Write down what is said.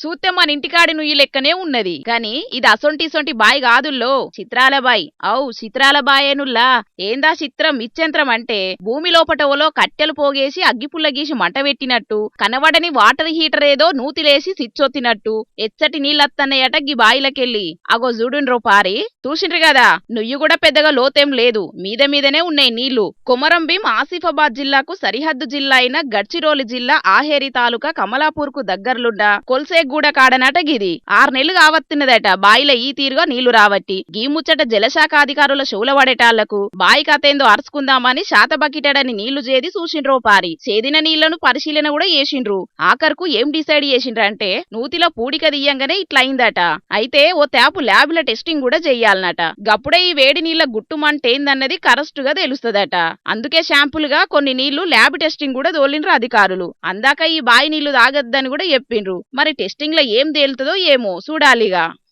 సూత్తే మన ఇంటికాడి నుయ్యి లెక్కనే ఉన్నది గాని ఇది అసొంటి బాయ్ కాదుల్లో చిత్రాల బాయ్. చిత్రాల బాయేనుల్లా. ఏందా చిత్రం ఇచ్యంత్రం అంటే భూమి లోపటవలో కట్టెలు పోగేసి అగ్గిపుల్ల గీసి మంట పెట్టినట్టు కనబడని వాటర్ హీటర్ ఏదో నూతిలేసి సిచ్చొత్తినట్టు ఎచ్చటి నీళ్ళత్తన్నయట గీ బాయిలకెళ్ళి. అగో చూడుండ్రో పారి చూసిండ్రు కదా, నుయ్యి కూడా పెద్దగా లోతేం లేదు, మీదనే ఉన్నాయి నీళ్లు. కొమరం భీం ఆసిఫాబాద్ జిల్లాకు సరిహద్దు జిల్లా అయిన గడ్చిరోలి జిల్లా ఆహేరి తాలూకా కమలాపూర్ కు దగ్గర్లుండా కొల్సే గూడ కాడనట గిది. 6 నెలలు కావత్తున్నదట బాయిల ఈ తీరుగా నీళ్లు రావట్టి. గీ ముచ్చట జలశాఖ అధికారుల షోల పడేటాళ్లకు బాయి కథేందో అరుచుకుందామని శాత బకిటడని నీళ్లు చేది చూసిండ్రో పారి. చేదిన నీళ్లను పరిశీలన కూడా చేసిండ్రు. ఆఖరుకు ఏం డిసైడ్ చేసిండ్రంటే నూతిలో పూడిక దియ్యంగానే ఇట్లా అయిందట. అయితే ఓ ట్యాపు ల్యాబ్ల టెస్టింగ్ కూడా చెయ్యాలనట. గప్పుడే ఈ వేడి నీళ్ల గుట్టుమంటేందన్నది కరెక్ట్ గా తెలుస్తదట. అందుకే శాంపుల్ గా కొన్ని నీళ్లు ల్యాబ్ టెస్టింగ్ కూడా తోలిండ్రు అధికారులు. అందాక ఈ బాయి నీళ్లు తాగొద్దని కూడా చెప్పిండ్రు. మరి టెస్టింగ్ లో ఏం తేలుతుందో ఏమో చూడాలిగా.